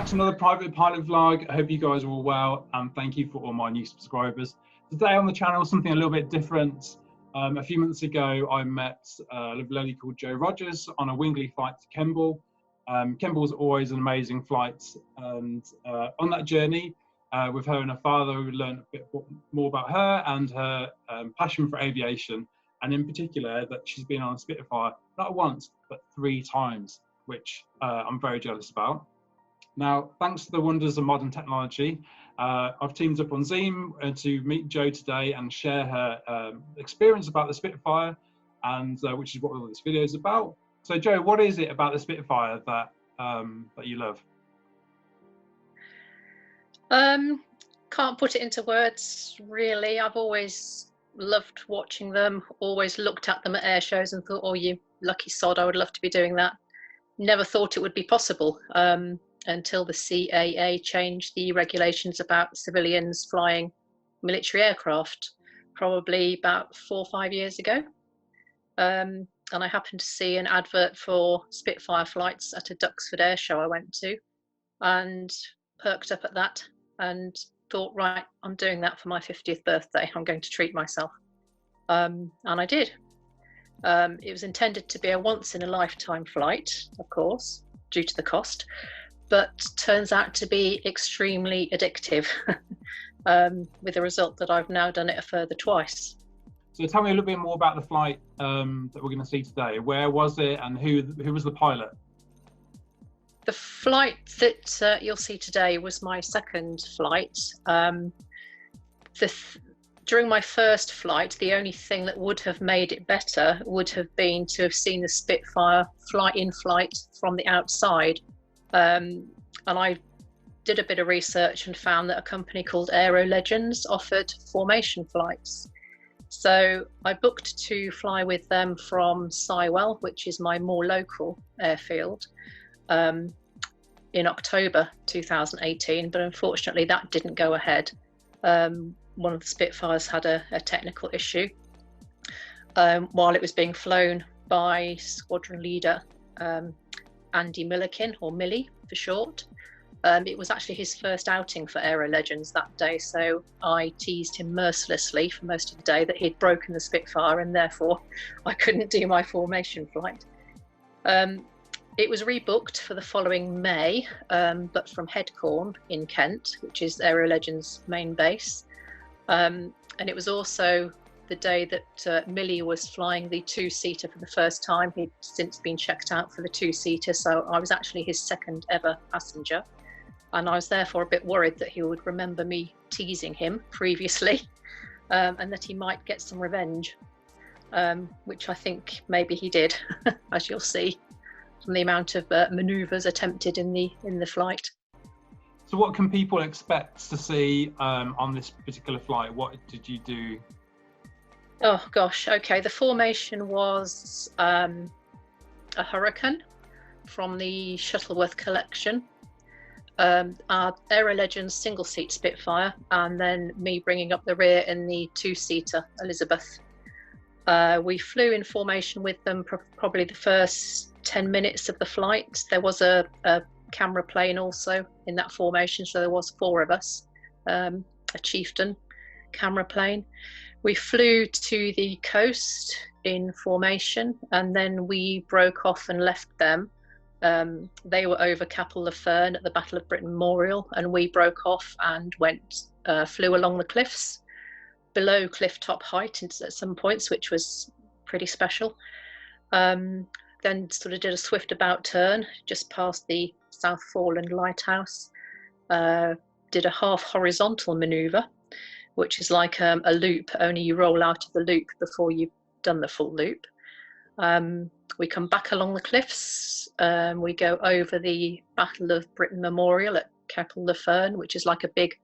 to another private pilot vlog. I hope you guys are all well, and thank you for all my new subscribers. Today on the channel, something a little bit different. A few months ago, I met a little lady called Jo Rogers on a Wingley flight to Kemble. Kemble's always an amazing flight, and on that journey, with her and her father, we learned a bit more about her and her passion for aviation, and in particular that she's been on a Spitfire not once but 3 times, which I'm very jealous about. Now, thanks to the wonders of modern technology, I've teamed up on Zoom to meet Jo today and share her experience about the Spitfire, and which is what all this video is about. So Jo, what is it about the Spitfire that you love? Can't put it into words, really. I've always loved watching them, always looked at them at air shows and thought, oh, you lucky sod, I would love to be doing that. Never thought it would be possible until the CAA changed the regulations about civilians flying military aircraft, probably about 4 or 5 years ago. And I happened to see an advert for Spitfire flights at a Duxford air show I went to, and perked up at that and thought, right, I'm doing that for my 50th birthday. I'm going to treat myself. And I did. It was intended to be a once-in-a-lifetime flight, of course, due to the cost, but turns out to be extremely addictive, with the result that I've now done it a further twice. So tell me a little bit more about the flight that we're going to see today. Where was it, and who was the pilot? The flight that you'll see today was my second flight. During my first flight, the only thing that would have made it better would have been to have seen the Spitfire fly in flight from the outside. And I did a bit of research and found that a company called Aero Legends offered formation flights. So I booked to fly with them from Sywell, which is my more local airfield, in October 2018, but unfortunately that didn't go ahead. One of the Spitfires had a technical issue while it was being flown by Squadron Leader Andy Millikin, or MILLI for short. It was actually his first outing for Aero Legends that day, so I teased him mercilessly for most of the day that he'd broken the Spitfire and therefore I couldn't do my formation flight. It was rebooked for the following May, but from Headcorn in Kent, which is Aero Legends' main base. And it was also the day that MILLI was flying the 2-seater for the first time. He'd since been checked out for the 2-seater, so I was actually his second ever passenger. And I was therefore a bit worried that he would remember me teasing him previously, and that he might get some revenge, which I think maybe he did, as you'll see from the amount of manoeuvres attempted in the flight. So what can people expect to see on this particular flight? What did you do? Oh gosh, okay. The formation was a Hurricane from the Shuttleworth collection, our Aero Legends single-seat Spitfire, and then me bringing up the rear in the 2-seater Elizabeth. We flew in formation with them probably the first 10 minutes of the flight. There was a camera plane also in that formation, so there was 4 of us, a Chieftain camera plane. We flew to the coast in formation, and then we broke off and left them. They were over Castle Bromwich at the Battle of Britain Memorial, and we broke off and flew along the cliffs below cliff top height at some points, which was pretty special. Then sort of did a swift about turn just past the South Foreland Lighthouse, did a half horizontal manoeuvre, which is like a loop, only you roll out of the loop before you've done the full loop. We come back along the cliffs, we go over the Battle of Britain Memorial at Castle Bromwich, which is like a big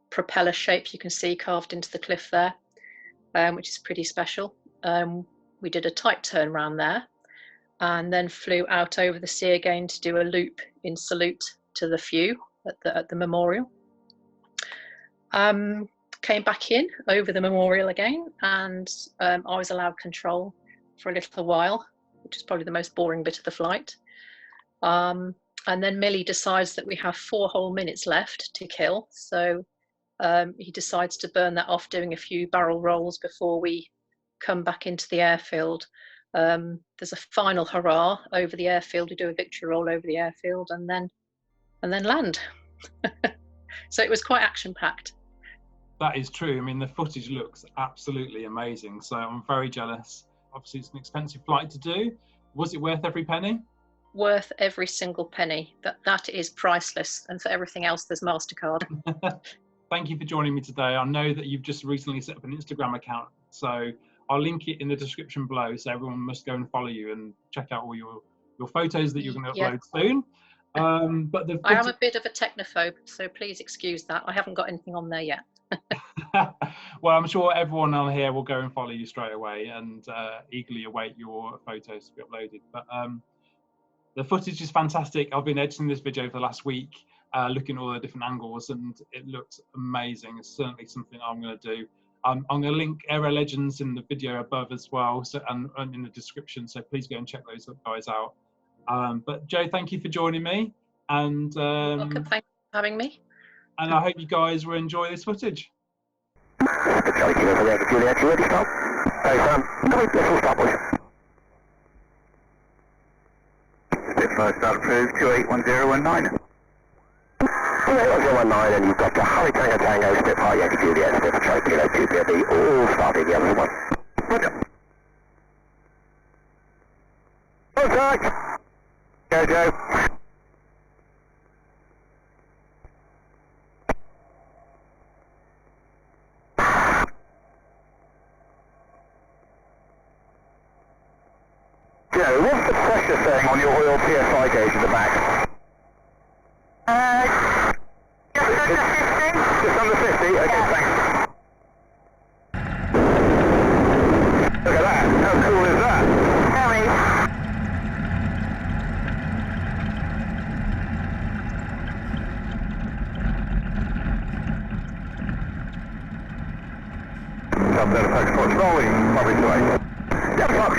propeller shape you can see carved into the cliff there, which is pretty special. We did a tight turn around there, and then flew out over the sea again to do a loop in salute to the few at the memorial. Came back in over the memorial again, and I was allowed control for a little while, which is probably the most boring bit of the flight. And then MILLI decides that we have 4 whole minutes left to kill. So he decides to burn that off, doing a few barrel rolls before we come back into the airfield. There's a final hurrah over the airfield. We do a victory roll over the airfield and then land. So it was quite action-packed. That is true. I mean, the footage looks absolutely amazing. So I'm very jealous. Obviously, it's an expensive flight to do. Was it worth every penny? Worth every single penny. That is priceless. And for everything else, there's MasterCard. Thank you for joining me today. I know that you've just recently set up an Instagram account, so I'll link it in the description below. So everyone must go and follow you and check out all your photos that you're going to upload soon. But I am a bit of a technophobe, so please excuse that. I haven't got anything on there yet. Well, I'm sure everyone on here will go and follow you straight away and eagerly await your photos to be uploaded. But the footage is fantastic. I've been editing this video for the last week, looking at all the different angles, and it looks amazing. It's certainly something I'm going to do. I'm going to link Aero Legends in the video above as well, so and in the description. So please go and check those guys out. But Joe, thank you for joining me, and welcome. Thanks for having me. And I hope you guys will enjoy this footage. Charlie Kilo for the Juliet, you ready to stop? Let's all stop, boys. Spitfire start approved, 281019. 281019, and you've got the Harry Tango Tango, Spitfire Yankee Juliet, Spitfire Charlie Kilo 2PLB, all starting the other one. Roger. Contact! Go, Joe. Joe, what's the pressure saying on your oil PSI gauge at the back? Just under 50. Just under 50? Okay, yeah. Thanks. Look at that. How cool is that? Very. Up there, Fox Fox, rolling, probably tonight. Yep, Fox.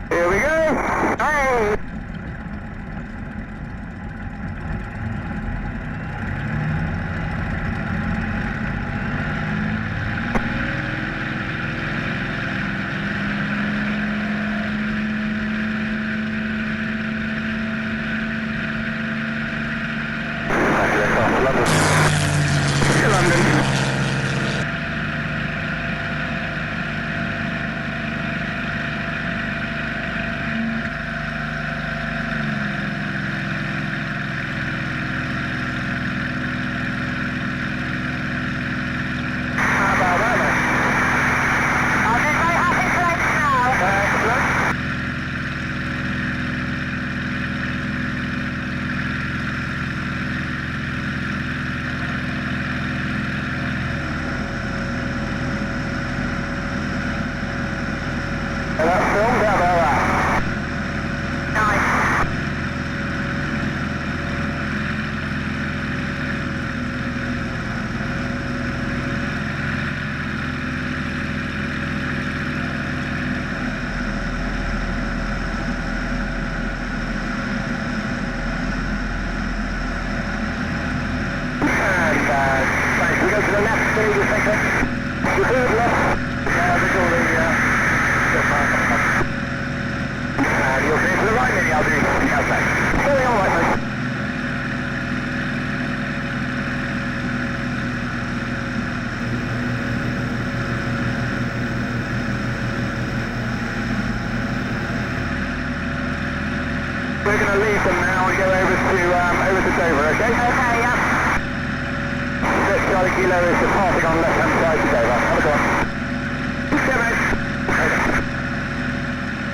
Here we go! Hey! We're going to leave them now and go over to Dover, okay? Okay, yeah. Charlie Kilo is departing on left-hand side to Dover. Have a go on. Okay.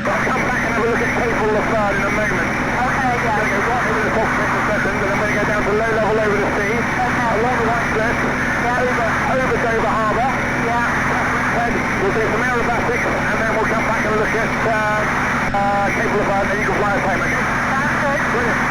I'll come back and have a look at Castle Bromwich in a moment. Okay, yeah. We're going to go right over the cockpit for a second, and then we're going to go down to low level over the sea. Okay. Along the right cliff. Yeah. Over Dover Harbour. Yeah. We'll do some aerobatics, and then we'll come back and look at Castle Bromwich, and you can fly us home, okay? Brilliant.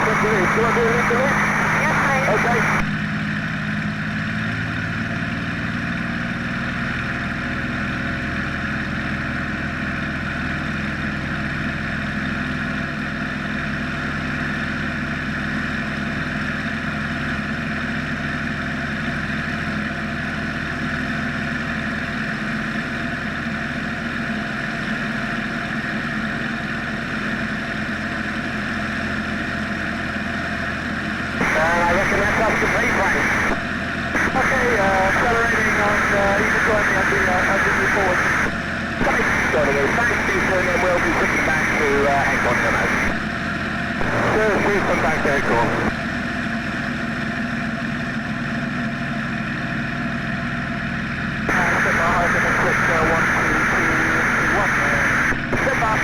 Do you want to do a interlude? Yes, please. Okay. I reckon that's up to pre-frame. Okay, accelerating on, you can join me as we move forward. Joining in, thanks Stephen, and then we'll be switching back to Hector Demo. Sure, Stephen, back to Hector. Step up, I'm going to switch 1, 2, 3, 2, 1. Step up.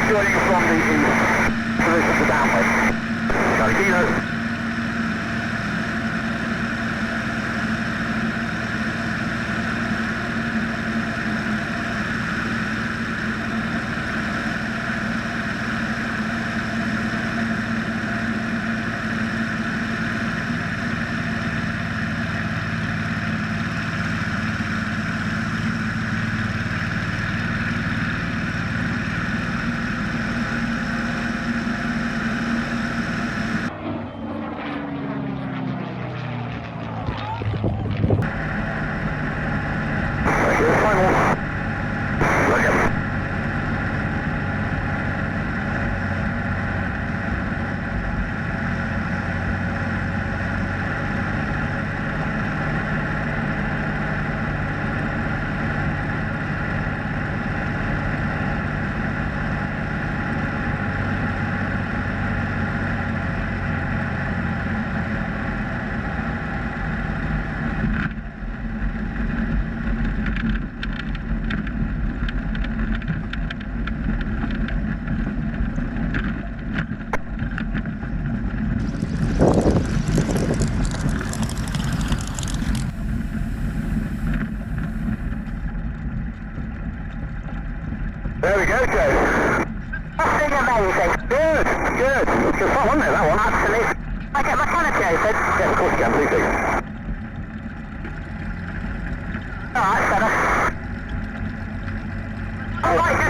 joining from the east. Position to downwind. Charlie Kilo. There we go, Joe. That's big amazing. Good, good. Good fun, wasn't it, that one? Absolutely. I get my canopy open? Yeah, of course you can, please do. Alright, better. Alright,